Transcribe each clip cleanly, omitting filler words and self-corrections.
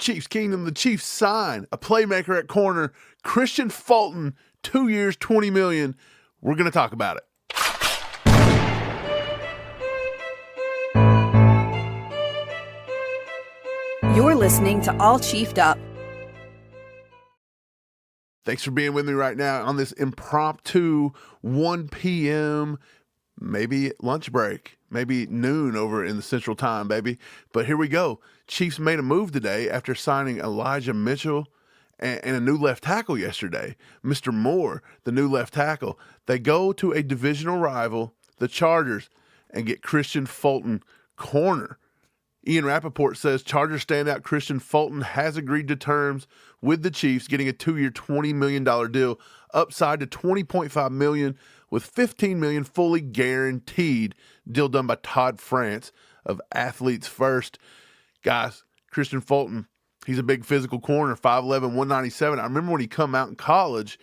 Chiefs Kingdom, the Chiefs sign a playmaker at corner, Kristian Fulton, 2 years, $20 million. We're going to talk about it. You're listening to All Chiefed Up. Thanks for being with me right now on this impromptu 1 p.m., maybe lunch break, maybe noon over in the Central Time, baby. But here we go. Chiefs made a move today after signing Elijah Mitchell and a new left tackle yesterday. Mr. Moore, the new left tackle. They go to a divisional rival, the Chargers, and get Kristian Fulton, corner. Ian Rappaport says Chargers standout Kristian Fulton has agreed to terms with the Chiefs, getting a 2-year, $20 million deal, upside to $20.5 million, with $15 million fully guaranteed. Deal done by Todd France of Athletes First. Guys, Kristian Fulton, he's a big physical corner, 5'11", 197. I remember when he come out in college,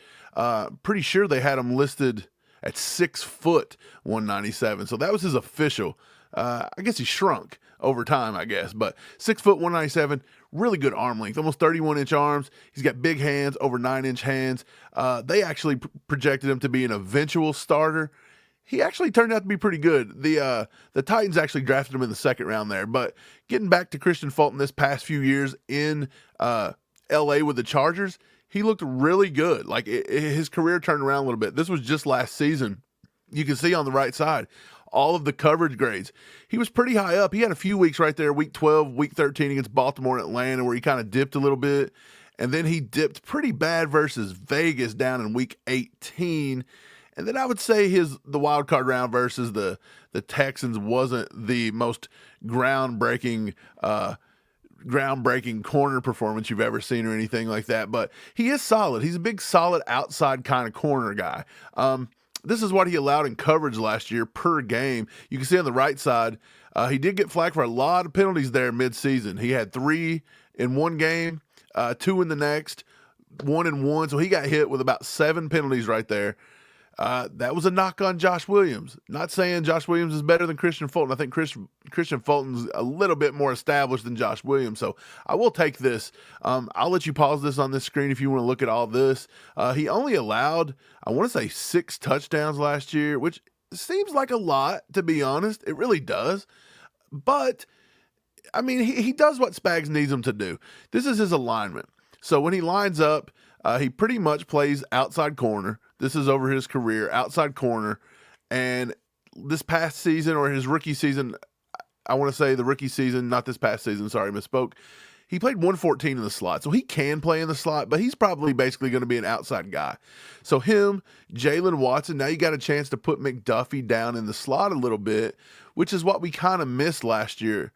pretty sure they had him listed at 6 foot, 197. So that was his official. I guess he shrunk over time, I guess, but 6 foot, 197, really good arm length, almost 31-inch arms. He's got big hands, over 9-inch hands. They actually projected him to be an eventual starter. He actually turned out to be pretty good. The Titans actually drafted him in the second round there. But getting back to Kristian Fulton this past few years in L.A. with the Chargers, he looked really good. Like his career turned around a little bit. This was just last season. You can see on the right side all of the coverage grades. He was pretty high up. He had a few weeks right there, week 12, week 13 against Baltimore and Atlanta, where he kind of dipped a little bit. And then he dipped pretty bad versus Vegas down in week 18. And then I would say the wild card round versus the Texans wasn't the most groundbreaking corner performance you've ever seen or anything like that. But he is solid. He's a big, solid outside kind of corner guy. This is what he allowed in coverage last year per game. You can see on the right side, he did get flagged for a lot of penalties there midseason. He had 3 in one game, 2 in the next, 1 in one. So he got hit with about 7 penalties right there. That was a knock on Josh Williams. Not saying Josh Williams is better than Kristian Fulton. I think Kristian Fulton's a little bit more established than Josh Williams. So I will take this. I'll let you pause this on this screen if you want to look at all this. He only allowed, I want to say, 6 touchdowns last year, which seems like a lot, to be honest. It really does. But, I mean, he does what Spags needs him to do. This is his alignment. So when he lines up, he pretty much plays outside corner. This is over his career, outside corner. And this past season, or his rookie season, I want to say the rookie season, not this past season, sorry, misspoke. He played 114 in the slot, so he can play in the slot, but he's probably basically going to be an outside guy. So him, Jalen Watson, now you got a chance to put McDuffie down in the slot a little bit, which is what we kind of missed last year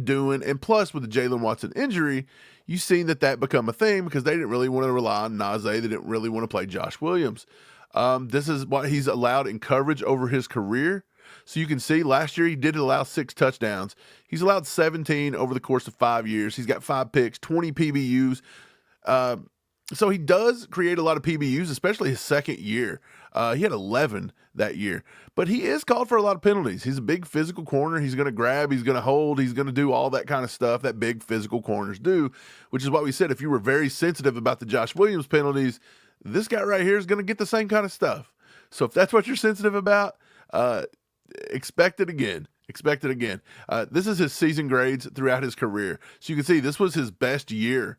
doing. And plus, with the Jalen Watson injury, you've seen that become a thing because they didn't really want to rely on Najee. They didn't really want to play Josh Williams. This is what he's allowed in coverage over his career. So you can see last year he did allow 6 touchdowns. He's allowed 17 over the course of 5 years. He's got 5 picks, 20 PBUs. So he does create a lot of PBUs, especially his second year. He had 11 that year. But he is called for a lot of penalties. He's a big physical corner. He's going to grab, he's going to hold, he's going to do all that kind of stuff that big physical corners do, which is what we said. If you were very sensitive about the Josh Williams penalties, this guy right here is going to get the same kind of stuff. So if that's what you're sensitive about, expect it again. Expect it again. This is his season grades throughout his career. So you can see this was his best year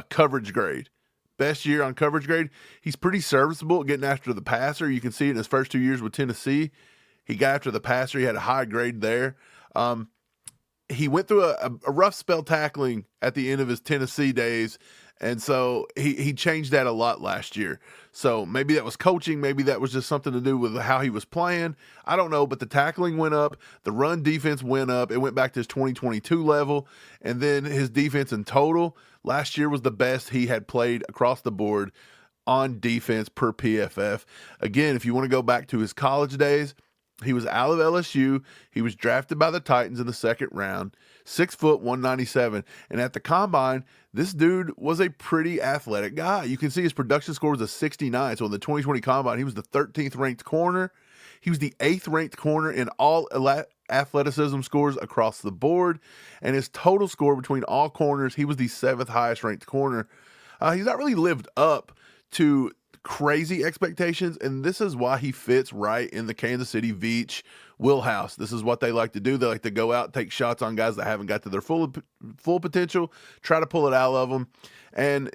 coverage grade. Best year on coverage grade. He's pretty serviceable at getting after the passer. You can see it in his first 2 years with Tennessee. He got after the passer. He had a high grade there. He went through a rough spell tackling at the end of his Tennessee days, and so he changed that a lot last year. So maybe that was coaching. Maybe that was just something to do with how he was playing. I don't know, but the tackling went up. The run defense went up. It went back to his 2022 level, and then his defense in total last year was the best he had played across the board on defense per PFF. Again, if you want to go back to his college days, he was out of LSU. He was drafted by the Titans in the second round, 6 foot, 197. And at the combine, this dude was a pretty athletic guy. You can see his production score was a 69. So in the 2020 combine, he was the 13th ranked corner. He was the 8th ranked corner in all athleticism scores across the board, and his total score between all corners, he was the 7th highest ranked corner. He's not really lived up to crazy expectations, and this is why he fits right in the Kansas City Veach wheelhouse. This is what they like to do. They like to go out, take shots on guys that haven't got to their full potential, try to pull it out of them. And,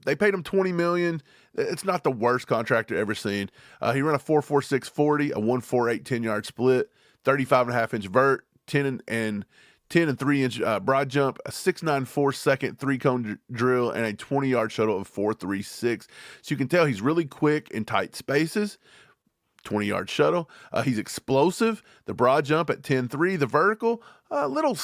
they paid him $20 million. It's not the worst contract I've ever seen. He ran a 4.46 40, a 1.48 10-yard split, 35.5-inch vert, 10 and 3-inch broad jump, a 6.94 second 3-cone drill, and a 20-yard shuttle of 4.36. So you can tell he's really quick in tight spaces. 20-yard shuttle. He's explosive. The broad jump at 10.3. The vertical, a little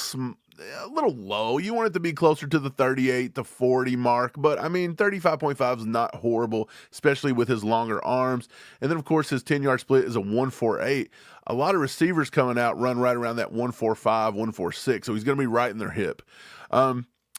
low. You want it to be closer to the 38 to 40 mark, but 35.5 is not horrible, especially with his longer arms. And then, of course, his 10-yard split is a 1.48. A lot of receivers coming out run right around that 1.45, 1.46, so he's going to be right in their hip.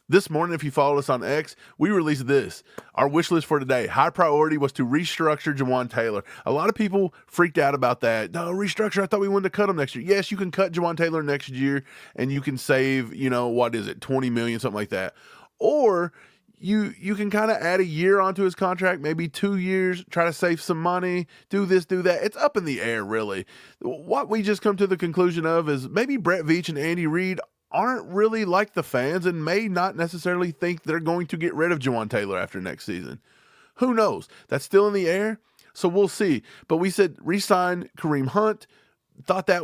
This morning, if you followed us on X, we released this. Our wish list for today. High priority was to restructure Jawaan Taylor. A lot of people freaked out about that. No, restructure. I thought we wanted to cut him next year. Yes, you can cut Jawaan Taylor next year, and you can save, $20 million, something like that. Or you can kind of add a year onto his contract, maybe 2 years, try to save some money, do this, do that. It's up in the air, really. What we just come to the conclusion of is maybe Brett Veach and Andy Reid aren't really like the fans and may not necessarily think they're going to get rid of Jawaan Taylor after next season. Who knows? That's still in the air, so we'll see. But we said re-sign Kareem Hunt. Thought that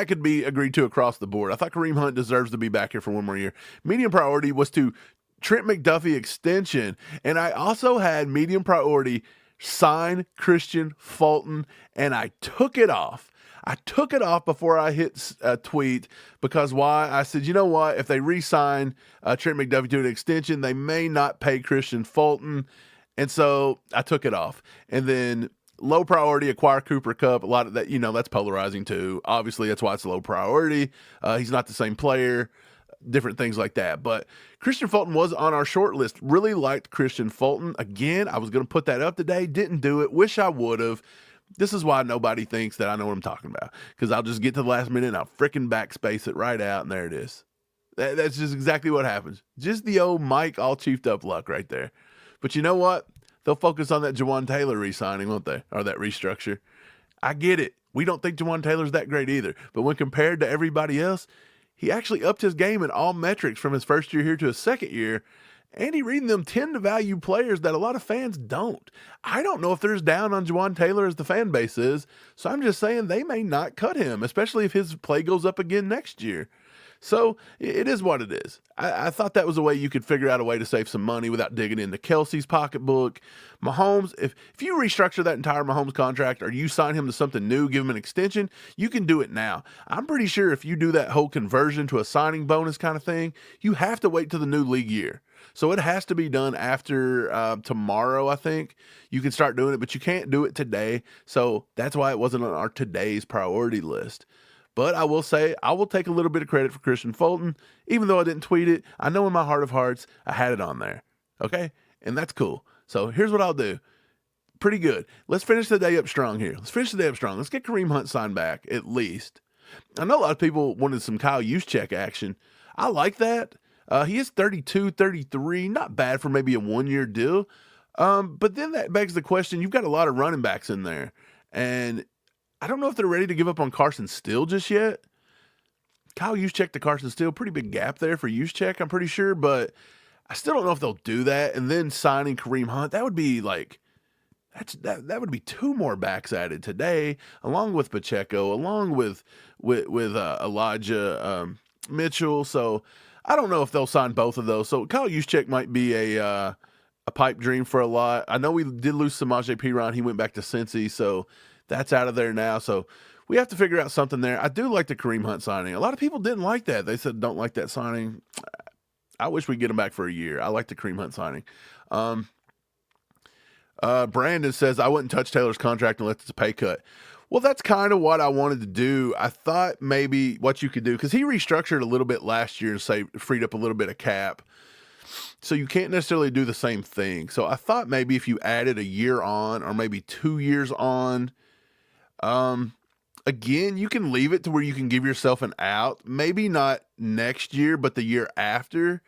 could be agreed to across the board. I thought Kareem Hunt deserves to be back here for one more year. Medium priority was to Trent McDuffie extension, and I also had medium priority sign Kristian Fulton, and I took it off. I took it off before I hit a tweet because why? I said, you know what? If they re-sign Trent McDuffie to an extension, they may not pay Kristian Fulton. And so I took it off. And then low priority, acquire Cooper Kupp. A lot of that, that's polarizing too. Obviously, that's why it's low priority. He's not the same player, different things like that. But Kristian Fulton was on our short list. Really liked Kristian Fulton. Again, I was going to put that up today. Didn't do it. Wish I would have. This is why nobody thinks that I know what I'm talking about, because I'll just get to the last minute and I'll frickin' backspace it right out, and there it is. That's just exactly what happens. Just the old Mike all chiefed up luck right there. But you know what? They'll focus on that Jawaan Taylor re-signing, won't they? Or that restructure. I get it. We don't think Jawaan Taylor's that great either. But when compared to everybody else, he actually upped his game in all metrics from his first year here to his second year. Andy Reid and them tend to value players that a lot of fans don't. I don't know if they're as down on Jawaan Taylor as the fan base is, so I'm just saying they may not cut him, especially if his play goes up again next year. So it is what it is. I thought that was a way you could figure out a way to save some money without digging into Kelsey's pocketbook. Mahomes, if you restructure that entire Mahomes contract or you sign him to something new, give him an extension, you can do it now. I'm pretty sure if you do that whole conversion to a signing bonus kind of thing, you have to wait till the new league year. So it has to be done after tomorrow, I think. You can start doing it, but you can't do it today. So that's why it wasn't on our today's priority list. But I will say, I will take a little bit of credit for Kristian Fulton. Even though I didn't tweet it, I know in my heart of hearts, I had it on there. Okay? And that's cool. So here's what I'll do. Pretty good. Let's finish the day up strong here. Let's get Kareem Hunt signed back, at least. I know a lot of people wanted some Kyle Juszczyk action. I like that. He is 32, 33. Not bad for maybe a one-year deal. But then that begs the question, you've got a lot of running backs in there. And I don't know if they're ready to give up on Carson Steele just yet. Kyle Juszczyk to Carson Steele, pretty big gap there for Juszczyk, I'm pretty sure, but I still don't know if they'll do that. And then signing Kareem Hunt, that would be like, that would be two more backs added today, along with Pacheco, along with Elijah Mitchell. So I don't know if they'll sign both of those. So Kyle Juszczyk might be a pipe dream for a lot. I know we did lose Samaje Perine. He went back to Cincy, so that's out of there now. So we have to figure out something there. I do like the Kareem Hunt signing. A lot of people didn't like that. They said don't like that signing. I wish we'd get him back for a year. I like the Kareem Hunt signing. Brandon says, I wouldn't touch Taylor's contract unless it's a pay cut. Well, that's kind of what I wanted to do. I thought maybe what you could do, because he restructured a little bit last year and freed up a little bit of cap. So you can't necessarily do the same thing. So I thought maybe if you added a year on or maybe 2 years on, again, you can leave it to where you can give yourself an out. Maybe not next year, but the year after.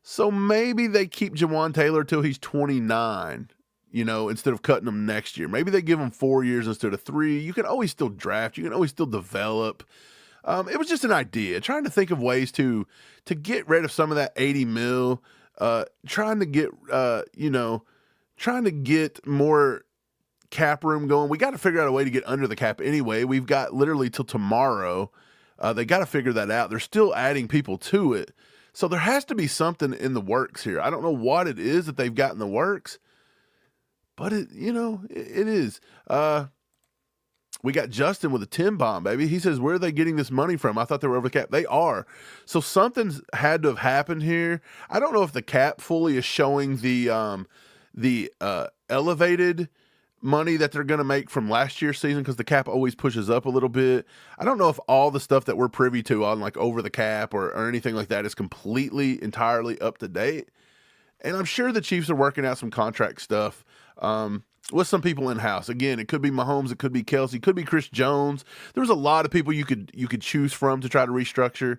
So maybe they keep Jawan Taylor till he's 29, instead of cutting him next year. Maybe they give him 4 years instead of 3. You can always still draft. You can always still develop. It was just an idea, trying to think of ways to get rid of some of that 80 mil, trying to get more cap room going. We got to figure out a way to get under the cap anyway. We've got literally till tomorrow. They got to figure that out. They're still adding people to it. So there has to be something in the works here. I don't know what it is that they've got in the works, but it is. We got Justin with a 10 bomb, baby. He says, where are they getting this money from? I thought they were over the cap. They are. So something's had to have happened here. I don't know if the cap fully is showing the elevated money that they're going to make from last year's season, because the cap always pushes up a little bit. I don't know if all the stuff that we're privy to on like over the cap or anything like that is completely, entirely up to date. And I'm sure the Chiefs are working out some contract stuff with some people in-house. Again, it could be Mahomes, it could be Kelsey, it could be Chris Jones. There was a lot of people you could choose from to try to restructure.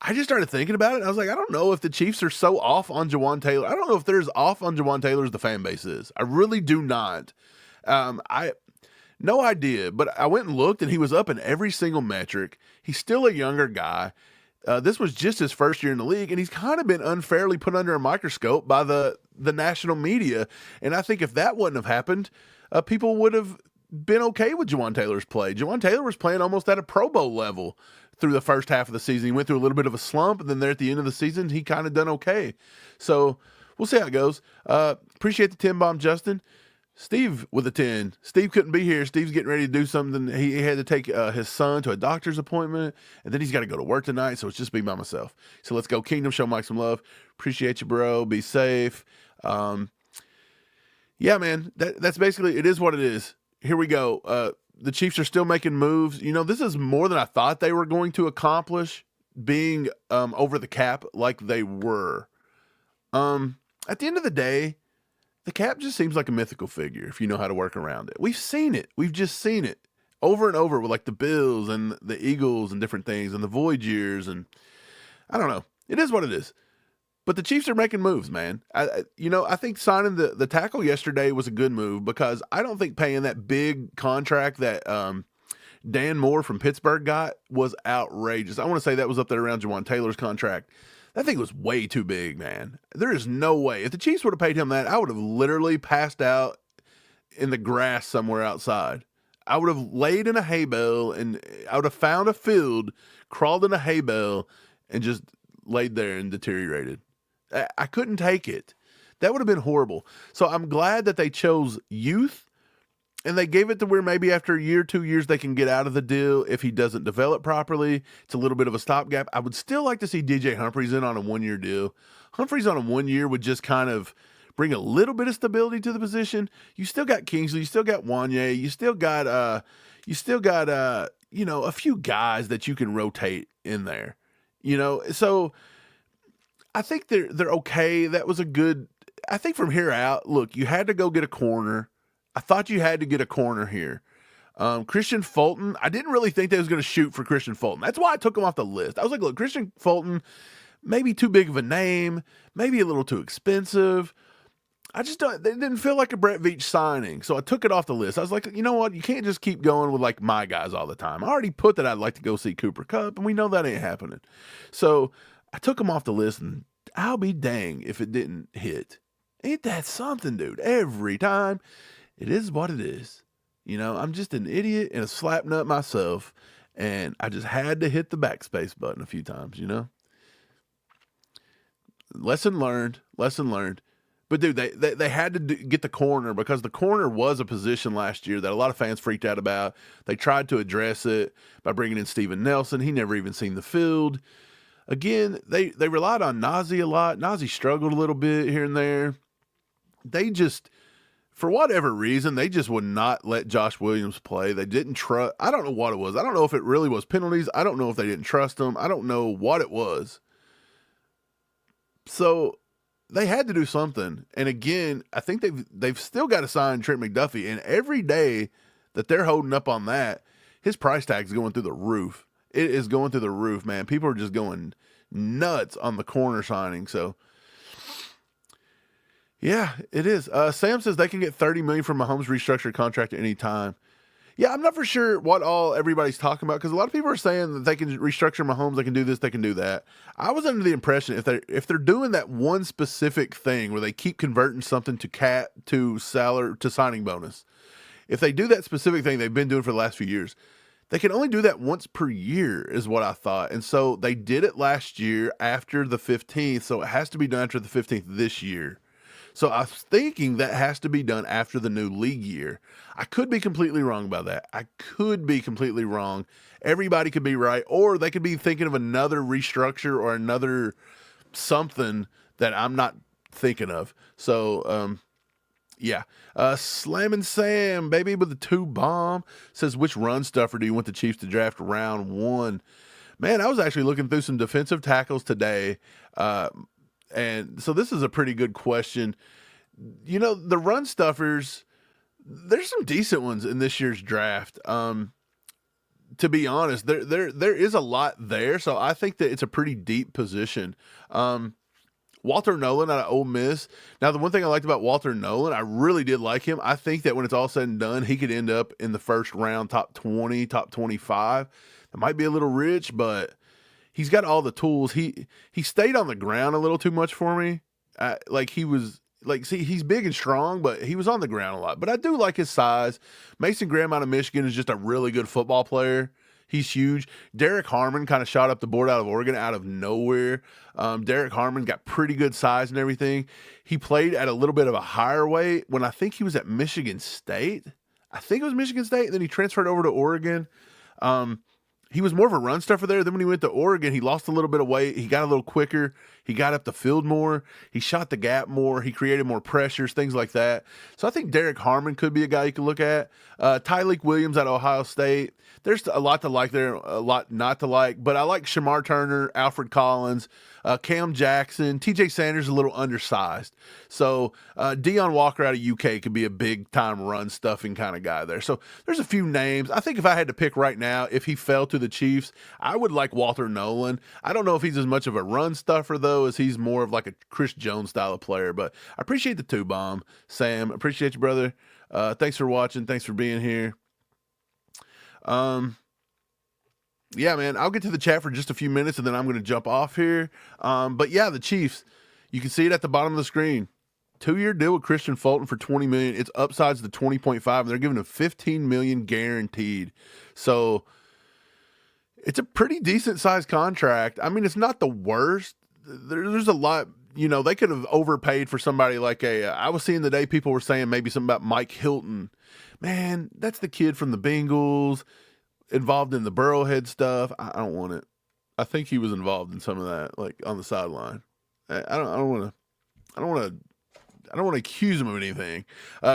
I just started thinking about it, and I was like, I don't know if the Chiefs are so off on Jawan Taylor. I don't know if they're as off on Jawan Taylor as the fan base is. I really do not. No idea, but I went and looked, and he was up in every single metric. He's still a younger guy. This was just his first year in the league, and he's kind of been unfairly put under a microscope by the national media. And I think if that wouldn't have happened, people would have been okay with Jawan Taylor's play. Jawan Taylor was playing almost at a Pro Bowl level through the first half of the season. He went through a little bit of a slump, and then there at the end of the season, he kind of done okay. So we'll see how it goes. Appreciate the 10 bomb, Justin. Steve with a 10. Steve couldn't be here. Steve's getting ready to do something. He had to take his son to a doctor's appointment, and then he's got to go to work tonight, so it's just me by myself. So let's go Kingdom, show Mike some love. Appreciate you, bro. Be safe. Yeah, man, that's basically, it is what it is. Here we go. The Chiefs are still making moves. This is more than I thought they were going to accomplish, being over the cap like they were. At the end of the day, the cap just seems like a mythical figure if you know how to work around it. We've seen it. We've just seen it over and over with like the Bills and the Eagles and different things and the void years. And I don't know. It is what it is. But the Chiefs are making moves, man. I think signing the tackle yesterday was a good move, because I don't think paying that big contract that Dan Moore from Pittsburgh got was outrageous. I want to say that was up there around Jawan Taylor's contract. That thing was way too big, man. There is no way. If the Chiefs would have paid him that, I would have literally passed out in the grass somewhere outside. I would have laid in a hay bale, and I would have found a field, crawled in a hay bale, and just laid there and deteriorated. I couldn't take it. That would have been horrible. So I'm glad that they chose youth, and they gave it to where maybe after a year, 2 years, they can get out of the deal if he doesn't develop properly. It's a little bit of a stopgap. I would still like to see DJ Humphries in on a 1-year deal. Humphries on a 1 year would just kind of bring a little bit of stability to the position. You still got Kingsley, you still got Wanye, you still got a few guys that you can rotate in there. So I think they're okay. That was a good. I think from here out, look, you had to go get a corner. I thought you had to get a corner here. Kristian Fulton, I didn't really think they was going to shoot for Kristian Fulton. That's why I took him off the list. I was like, look, Kristian Fulton, maybe too big of a name, maybe a little too expensive. I just don't, they didn't feel like a Brett Veach signing. So I took it off the list. I was like, you know what? You can't just keep going with like my guys all the time. I already put that I'd like to go see Cooper Kupp, and we know that ain't happening. So I took him off the list, and I'll be dang if it didn't hit. Ain't that something, dude? Every time. It is what it is. I'm just an idiot and a slap nut myself, and I just had to hit the backspace button a few times, Lesson learned. But, dude, they had to get the corner, because the corner was a position last year that a lot of fans freaked out about. They tried to address it by bringing in Steven Nelson. He never even seen the field. Again, they relied on Najee a lot. Najee struggled a little bit here and there. They just, for whatever reason, they just would not let Josh Williams play. They didn't trust. I don't know what it was. I don't know if it really was penalties. I don't know if they didn't trust him. I don't know what it was. So they had to do something. And again, I think they've still got to sign Trent McDuffie. And every day that they're holding up on that, his price tag is going through the roof. It is going through the roof, man. People are just going nuts on the corner signing. So, yeah, it is. Sam says they can get $30 million from Mahomes' restructured contract at any time. Yeah, I'm not for sure what all everybody's talking about, because a lot of people are saying that they can restructure Mahomes, they can do this, they can do that. I was under the impression if they're doing that one specific thing where they keep converting something to salary to signing bonus, if they do that specific thing they've been doing for the last few years, they can only do that once per year, is what I thought. And so they did it last year after the 15th, so it has to be done after the 15th this year. So I was thinking that has to be done after the new league year. I could be completely wrong about that. I could be completely wrong. Everybody could be right, or they could be thinking of another restructure or another something that I'm not thinking of. So, yeah. Slammin' Sam, baby, with the 2 bomb, says, which run stuffer do you want the Chiefs to draft round 1? Man, I was actually looking through some defensive tackles today. And so this is a pretty good question. You know, the run stuffers, there's some decent ones in this year's draft. To be honest, there is a lot there. So I think that it's a pretty deep position. Walter Nolan out of Ole Miss. Now, the one thing I liked about Walter Nolan, I really did like him. I think that when it's all said and done, he could end up in the first round, top 20, top 25. That might be a little rich, but he's got all the tools. He stayed on the ground a little too much for me. He's big and strong, but he was on the ground a lot. But I do like his size. Mason Graham out of Michigan is just a really good football player. He's huge. Derek Harmon kind of shot up the board out of Oregon out of nowhere. Derek Harmon got pretty good size and everything. He played at a little bit of a higher weight when I think he was at Michigan State. I think it was Michigan State. Then he transferred over to Oregon. He was more of a run stuffer there. Then when he went to Oregon, he lost a little bit of weight. He got a little quicker. He got up the field more. He shot the gap more. He created more pressures, things like that. So I think Derek Harmon could be a guy you could look at. Tyleek Williams at Ohio State. There's a lot to like there, a lot not to like. But I like Shamar Turner, Alfred Collins, Cam Jackson. TJ Sanders is a little undersized. So Deion Walker out of UK could be a big-time run-stuffing kind of guy there. So there's a few names. I think if I had to pick right now, if he fell to the Chiefs, I would like Walter Nolan. I don't know if he's as much of a run-stuffer, though, as he's more of like a Chris Jones style of player. But I appreciate the 2-bomb, Sam. Appreciate you, brother. Thanks for watching. Thanks for being here. Yeah, man, I'll get to the chat for just a few minutes and then I'm going to jump off here. But yeah, the Chiefs, you can see it at the bottom of the screen. 2-year deal with Kristian Fulton for $20 million. It's upsides to 20.5, and they're giving him $15 million guaranteed. So it's a pretty decent sized contract. I mean, it's not the worst. There's a lot, you know, they could have overpaid for somebody like I was seeing today, people were saying maybe something about Mike Hilton. Man, that's the kid from the Bengals, involved in the Burrowhead stuff. I don't want it. I think he was involved in some of that, like on the sideline. I don't want to accuse him of anything.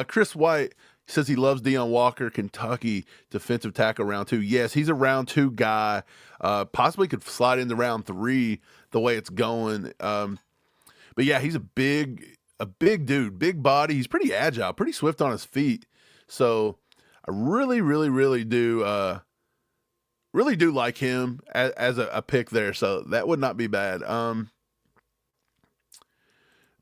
Chris White says he loves Deion Walker, Kentucky defensive tackle round 2. Yes, he's a round 2 guy. Possibly could slide into round 3 the way it's going. But yeah, he's a big dude, big body. He's pretty agile, pretty swift on his feet. So I really do like him as a pick there. So that would not be bad.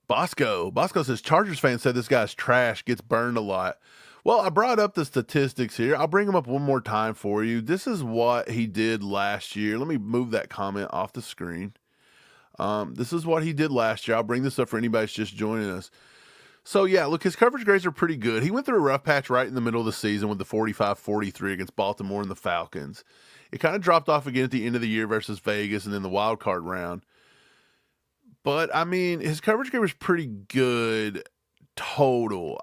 Bosco says Chargers fans said this guy's trash, gets burned a lot. Well, I brought up the statistics here. I'll bring them up one more time for you. This is what he did last year. Let me move that comment off the screen. This is what he did last year. I'll bring this up for anybody that's just joining us. So, yeah, look, his coverage grades are pretty good. He went through a rough patch right in the middle of the season with the 45-43 against Baltimore and the Falcons. It kind of dropped off again at the end of the year versus Vegas and then the wild card round. But, I mean, his coverage grade was pretty good total.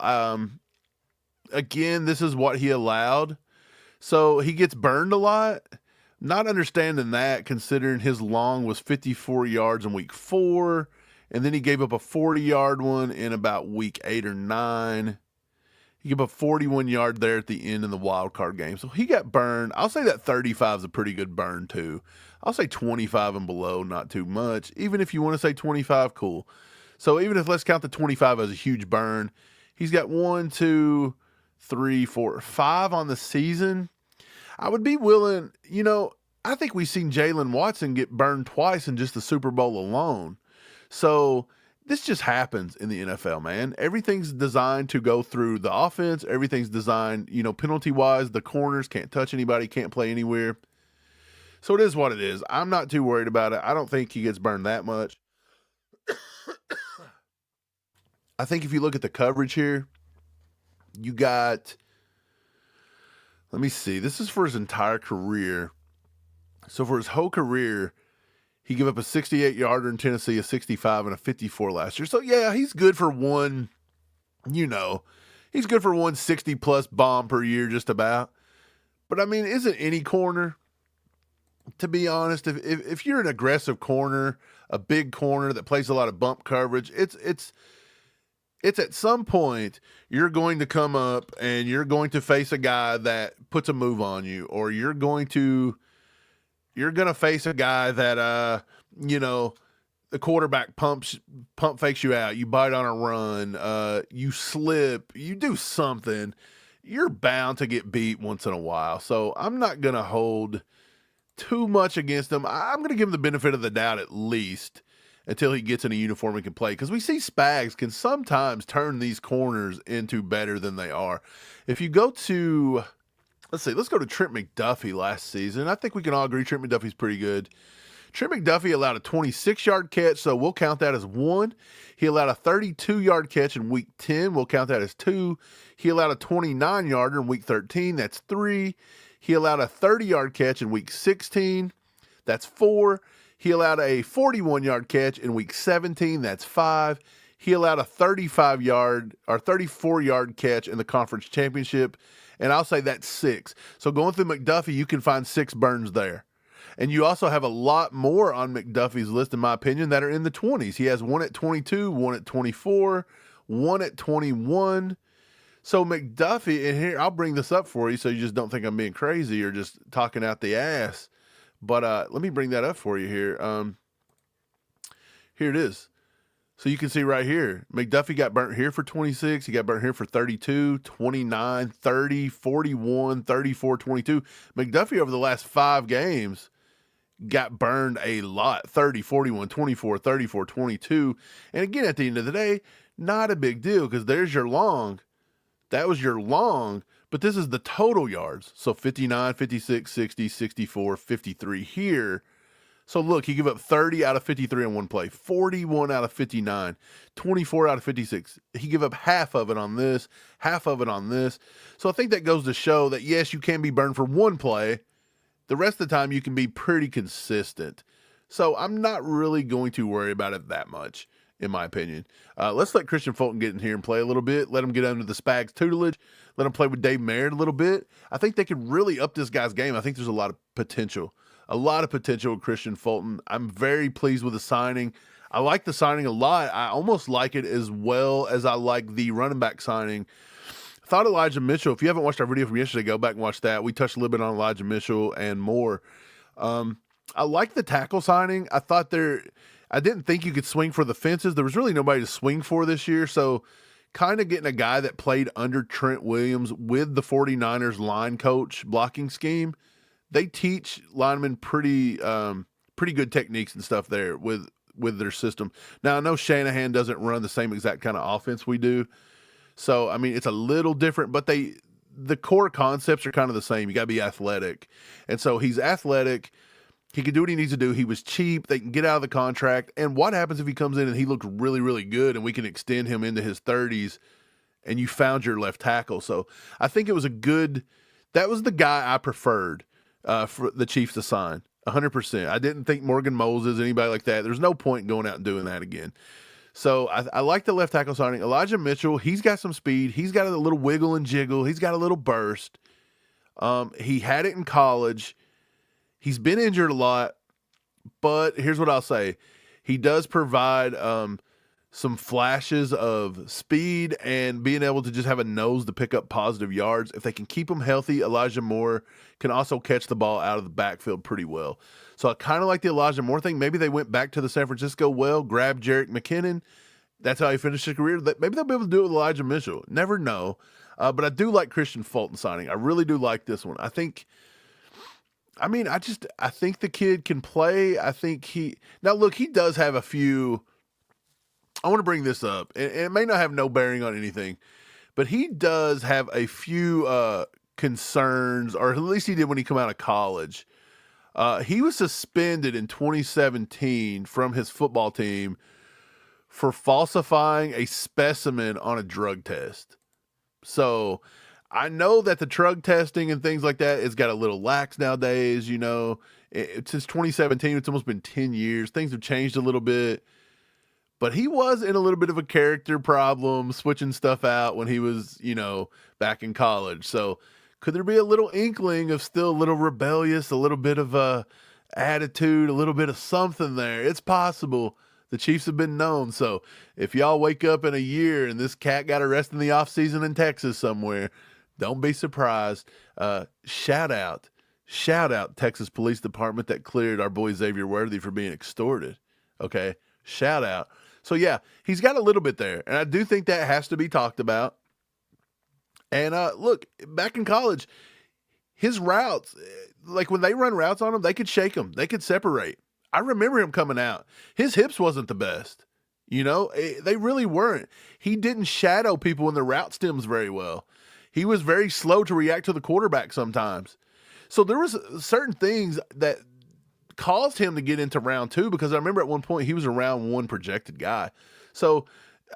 Again, this is what he allowed. So, he gets burned a lot. Not understanding that, considering his long was 54 yards in week 4. And then he gave up a 40-yard one in about week 8 or 9. He gave up a 41-yard there at the end in the wild card game. So he got burned. I'll say that 35 is a pretty good burn too. I'll say 25 and below, not too much. Even if you want to say 25, cool. So even if let's count the 25 as a huge burn, he's got 1, 2, 3, 4, 5 on the season. I would be willing, I think we've seen Jalen Watson get burned twice in just the Super Bowl alone. So this just happens in the NFL, man. Everything's designed to go through the offense. Everything's designed, penalty-wise, the corners can't touch anybody, can't play anywhere. So it is what it is. I'm not too worried about it. I don't think he gets burned that much. I think if you look at the coverage here, you got, let me see, this is for his entire career. So for his whole career, he gave up a 68-yarder in Tennessee, a 65, and a 54 last year. So yeah, he's good for one, he's good for one 60-plus bomb per year just about. But I mean, isn't any corner, to be honest, if you're an aggressive corner, a big corner that plays a lot of bump coverage, it's at some point you're going to come up and you're going to face a guy that puts a move on you, or you're going to face a guy that the quarterback pump fakes you out, you bite on a run, you slip, you do something. You're bound to get beat once in a while. So I'm not going to hold too much against him. I'm going to give him the benefit of the doubt at least until he gets in a uniform and can play. Because we see Spags can sometimes turn these corners into better than they are. If you go to, let's go to Trent McDuffie last season. I think we can all agree Trent McDuffie's pretty good. Trent McDuffie allowed a 26-yard catch, so we'll count that as 1. He allowed a 32-yard catch in week 10. We'll count that as 2. He allowed a 29-yarder in week 13. That's 3. He allowed a 30-yard catch in week 16. That's 4. He allowed a 41-yard catch in week 17. That's 5. He allowed a 35-yard or 34-yard catch in the conference championship, and I'll say that's 6. So going through McDuffie, you can find 6 burns there. And you also have a lot more on McDuffie's list, in my opinion, that are in the 20s. He has 1 at 22, 1 at 24, 1 at 21. So McDuffie, and here, I'll bring this up for you so you just don't think I'm being crazy or just talking out the ass. But let me bring that up for you here. Here it is. So you can see right here, McDuffie got burnt here for 26. He got burnt here for 32, 29, 30, 41, 34, 22. McDuffie over the last 5 games got burned a lot. 30, 41, 24, 34, 22. And again, at the end of the day, not a big deal because there's your long. That was your long. But this is the total yards. So 59, 56, 60, 64, 53 here. So look, he gave up 30 out of 53 on one play, 41 out of 59, 24 out of 56. He gave up half of it on this, half of it on this. So I think that goes to show that, yes, you can be burned for one play. The rest of the time, you can be pretty consistent. So I'm not really going to worry about it that much, in my opinion. Let's let Kristian Fulton get in here and play a little bit. Let him get under the Spags tutelage. Let him play with Dave Merritt a little bit. I think they could really up this guy's game. I think there's a lot of potential. A lot of potential with Kristian Fulton. I'm very pleased with the signing. I like the signing a lot. I almost like it as well as I like the running back signing. I thought Elijah Mitchell, if you haven't watched our video from yesterday, go back and watch that. We touched a little bit on Elijah Mitchell and more. I like the tackle signing. I didn't think you could swing for the fences. There was really nobody to swing for this year. So kind of getting a guy that played under Trent Williams with the 49ers line coach blocking scheme. They teach linemen pretty good techniques and stuff there with their system. Now, I know Shanahan doesn't run the same exact kind of offense we do. So, I mean, it's a little different, but the core concepts are kind of the same. You got to be athletic. And so he's athletic. He can do what he needs to do. He was cheap. They can get out of the contract. And what happens if he comes in and he looks really, really good and we can extend him into his 30s and you found your left tackle? So I think it was that was the guy I preferred for the Chiefs to sign, 100%. I didn't think Morgan Moses, anybody like that. There's no point in going out and doing that again. So I like the left tackle signing. Elijah Mitchell, he's got some speed. He's got a little wiggle and jiggle. He's got a little burst. He had it in college. He's been injured a lot, but here's what I'll say. He does provide some flashes of speed and being able to just have a nose to pick up positive yards. If they can keep him healthy, Elijah Moore can also catch the ball out of the backfield pretty well. So I kind of like the Elijah Moore thing. Maybe they went back to the San Francisco well, grabbed Jerick McKinnon. That's how he finished his career. Maybe they'll be able to do it with Elijah Mitchell. Never know. But I do like Kristian Fulton signing. I really do like this one. I think I mean, I think the kid can play. I think now look, he does have a few. I want to bring this up, and it may not have no bearing on anything, but he does have a few concerns, or at least he did when he came out of college. He was suspended in 2017 from his football team for falsifying a specimen on a drug test. So I know that the drug testing and things like that has got a little lax nowadays. Since 2017, it's almost been 10 years. Things have changed a little bit. But he was in a little bit of a character problem, switching stuff out when he was, back in college. So could there be a little inkling of still a little rebellious, a little bit of a attitude, a little bit of something there? It's possible. The Chiefs have been known. So if y'all wake up in a year and this cat got arrested in the offseason in Texas somewhere, don't be surprised. Shout out Texas Police Department that cleared our boy Xavier Worthy for being extorted. Okay, shout out. So yeah, he's got a little bit there, and I do think that has to be talked about. And look, back in college, his routes, like when they run routes on him, they could shake him, they could separate. I remember him coming out. His hips wasn't the best. They really weren't. He didn't shadow people in the route stems very well. He was very slow to react to the quarterback sometimes. So there was certain things that caused him to get into round two, because I remember at one point he was a round one projected guy. So,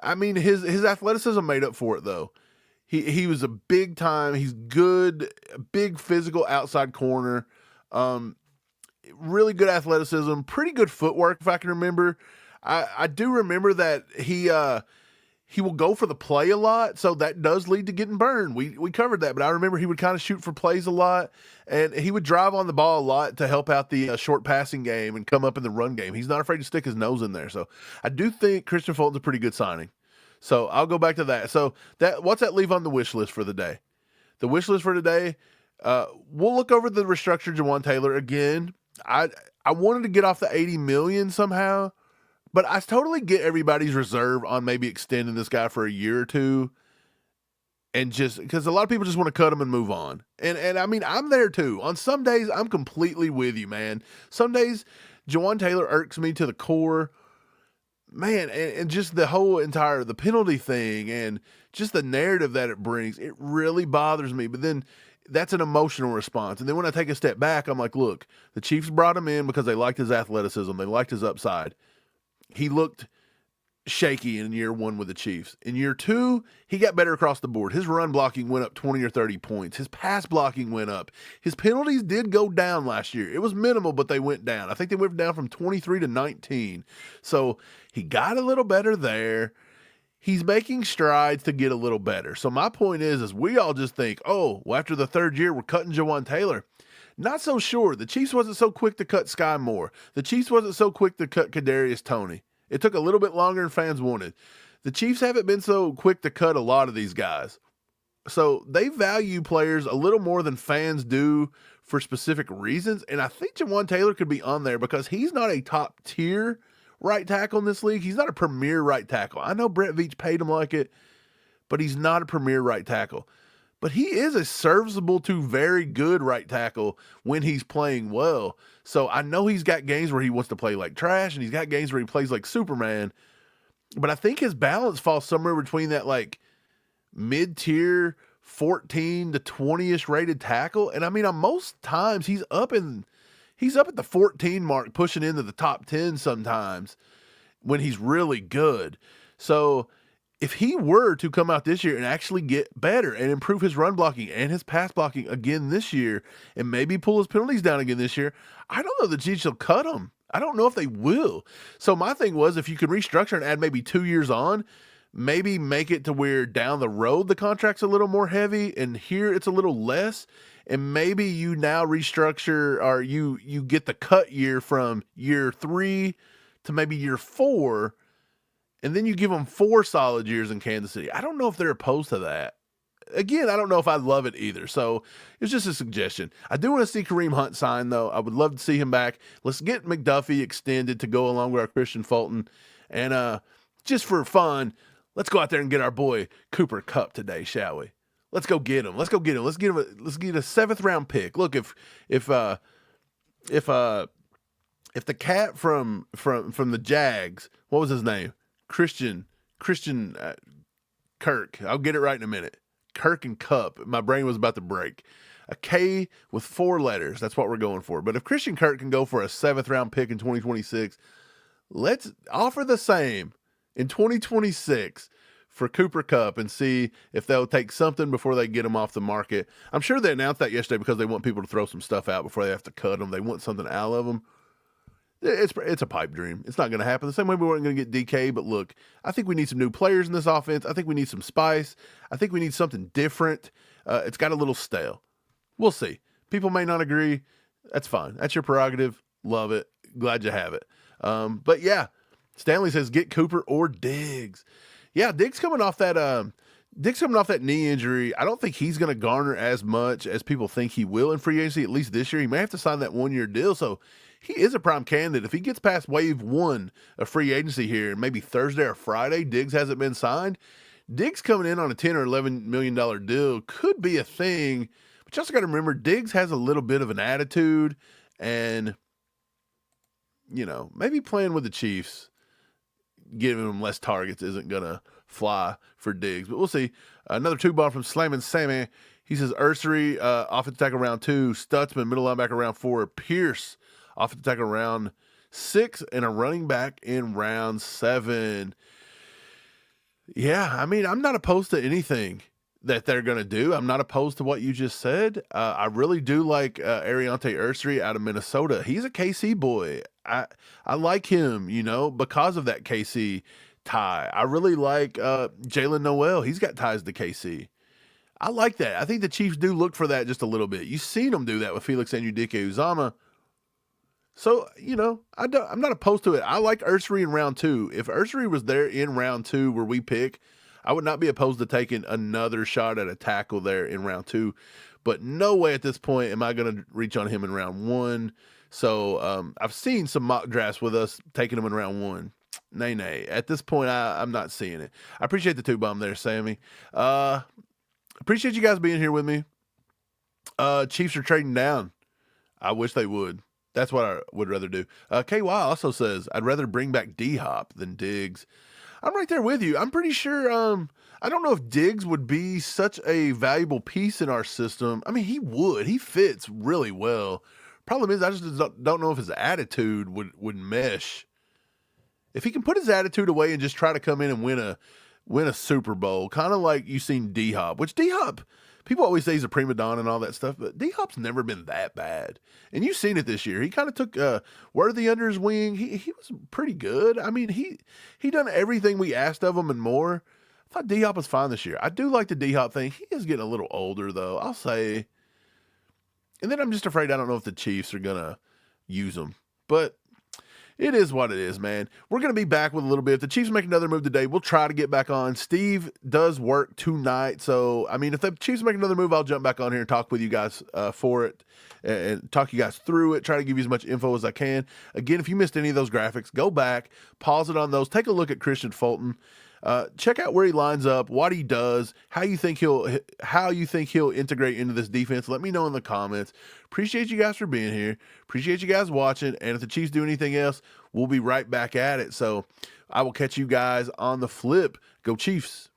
I mean, his athleticism made up for it, though. He was a big time. He's good, big physical outside corner. Really good athleticism, pretty good footwork, if I can remember. I do remember that he will go for the play a lot, so that does lead to getting burned. We covered that, but I remember he would kind of shoot for plays a lot, and he would drive on the ball a lot to help out the short passing game and come up in the run game. He's not afraid to stick his nose in there. So I do think Kristian Fulton's a pretty good signing. So I'll go back to that. So what's that leave on the wish list for the day? The wish list for today, we'll look over the restructured Jawan Taylor again. I wanted to get off the $80 million somehow, but I totally get everybody's reserve on maybe extending this guy for a year or two, and just because a lot of people just want to cut him and move on. And I mean, I'm there too. On some days, I'm completely with you, man. Some days, Jawan Taylor irks me to the core, man, and just the penalty thing and just the narrative that it brings, it really bothers me. But then that's an emotional response. And then when I take a step back, I'm like, look, the Chiefs brought him in because they liked his athleticism. They liked his upside. He looked shaky in year one with the Chiefs. In year two, he got better across the board. His run blocking went up 20 or 30 points. His pass blocking went up. His penalties did go down last year. It was minimal, but they went down. I think they went down from 23 to 19. So he got a little better there. He's making strides to get a little better. So my point is we all just think, oh, well, after the third year, we're cutting Jawan Taylor. Not so sure. The Chiefs wasn't so quick to cut Sky Moore. The Chiefs wasn't so quick to cut Kadarius Toney. It took a little bit longer than fans wanted. The Chiefs haven't been so quick to cut a lot of these guys. So they value players a little more than fans do for specific reasons. And I think Jawan Taylor could be on there because he's not a top tier right tackle in this league. He's not a premier right tackle. I know Brett Veach paid him like it, but he's not a premier right tackle. But he is a serviceable to very good right tackle when he's playing well. So I know he's got games where he wants to play like trash, and he's got games where he plays like Superman. But I think his balance falls somewhere between that like mid-tier 14 to 20-ish rated tackle. And I mean, on most times he's up at the 14 mark, pushing into the top 10 sometimes when he's really good. So if he were to come out this year and actually get better and improve his run blocking and his pass blocking again this year, and maybe pull his penalties down again this year, I don't know that the Chiefs will cut him. I don't know if they will. So my thing was, if you could restructure and add maybe 2 years on, maybe make it to where down the road the contract's a little more heavy and here it's a little less, and maybe you now restructure, or you get the cut year from year 3 to maybe year 4, and then you give them 4 solid years in Kansas City. I don't know if they're opposed to that. Again, I don't know if I love it either. So it's just a suggestion. I do want to see Kareem Hunt sign, though. I would love to see him back. Let's get McDuffie extended to go along with our Kristian Fulton. And just for fun, let's go out there and get our boy Cooper Kupp today, shall we? Let's go get him. Let's get a 7th round pick. Look, if if the cat from the Jags, what was his name? Christian Kirk. I'll get it right in a minute. Kirk and Cup. My brain was about to break. A K with 4 letters. That's what we're going for. But if Christian Kirk can go for a 7th round pick in 2026, let's offer the same in 2026 for Cooper Kupp and see if they'll take something before they get him off the market. I'm sure they announced that yesterday because they want people to throw some stuff out before they have to cut them. They want something out of them. It's a pipe dream. It's not going to happen. The same way we weren't going to get DK, but look, I think we need some new players in this offense. I think we need some spice. I think we need something different. It's got a little stale. We'll see. People may not agree. That's fine. That's your prerogative. Love it. Glad you have it. But yeah, Stanley says get Cooper or Diggs. Yeah, Diggs coming off that knee injury. I don't think he's going to garner as much as people think he will in free agency, at least this year. He may have to sign that 1-year deal, so he is a prime candidate. If he gets past wave 1 of free agency here, and maybe Thursday or Friday, Diggs hasn't been signed, Diggs coming in on a $10 or $11 million deal could be a thing. But you also got to remember, Diggs has a little bit of an attitude, and, maybe playing with the Chiefs, giving them less targets isn't going to fly for Diggs. But we'll see. Another 2-bomb from Slammin' Sammy. He says, Ursery, offensive tackle round 2, Stutzman, middle linebacker round 4, Pierce, offensive tackle round 6, and a running back in round 7. Yeah, I mean, I'm not opposed to anything that they're going to do. I'm not opposed to what you just said. I really do like Ariante Ursery out of Minnesota. He's a KC boy. I like him, because of that KC tie. I really like Jalen Noel. He's got ties to KC. I like that. I think the Chiefs do look for that just a little bit. You've seen them do that with Felix Anudike-Uzomah. So, I'm not opposed to it. I like Ursery in round 2. If Ursery was there in round 2 where we pick, I would not be opposed to taking another shot at a tackle there in round 2. But no way at this point am I going to reach on him in round 1. So I've seen some mock drafts with us taking him in round 1. Nay. At this point, I'm not seeing it. I appreciate the 2-bomb there, Sammy. Appreciate you guys being here with me. Chiefs are trading down. I wish they would. That's what I would rather do. KY also says, I'd rather bring back D-Hop than Diggs. I'm right there with you. I'm pretty sure, I don't know if Diggs would be such a valuable piece in our system. I mean, he would. He fits really well. Problem is, I just don't know if his attitude would mesh. If he can put his attitude away and just try to come in and win a Super Bowl, kind of like you've seen D-Hop, which D-Hop, people always say he's a prima donna and all that stuff, but D-Hop's never been that bad. And you've seen it this year. He kind of took Worthy under his wing. He was pretty good. I mean, he done everything we asked of him and more. I thought D-Hop was fine this year. I do like the D-Hop thing. He is getting a little older, though, I'll say. And then I'm just afraid I don't know if the Chiefs are going to use him. But it is what it is, man. We're going to be back with a little bit. If the Chiefs make another move today, we'll try to get back on. Steve does work tonight. So, I mean, if the Chiefs make another move, I'll jump back on here and talk with you guys for it and talk you guys through it. Try to give you as much info as I can. Again, if you missed any of those graphics, go back, pause it on those. Take a look at Kristian Fulton. Check out where he lines up, what he does, how you think he'll integrate into this defense. Let me know in the comments. Appreciate you guys for being here. Appreciate you guys watching. And if the Chiefs do anything else, we'll be right back at it. So I will catch you guys on the flip. Go Chiefs.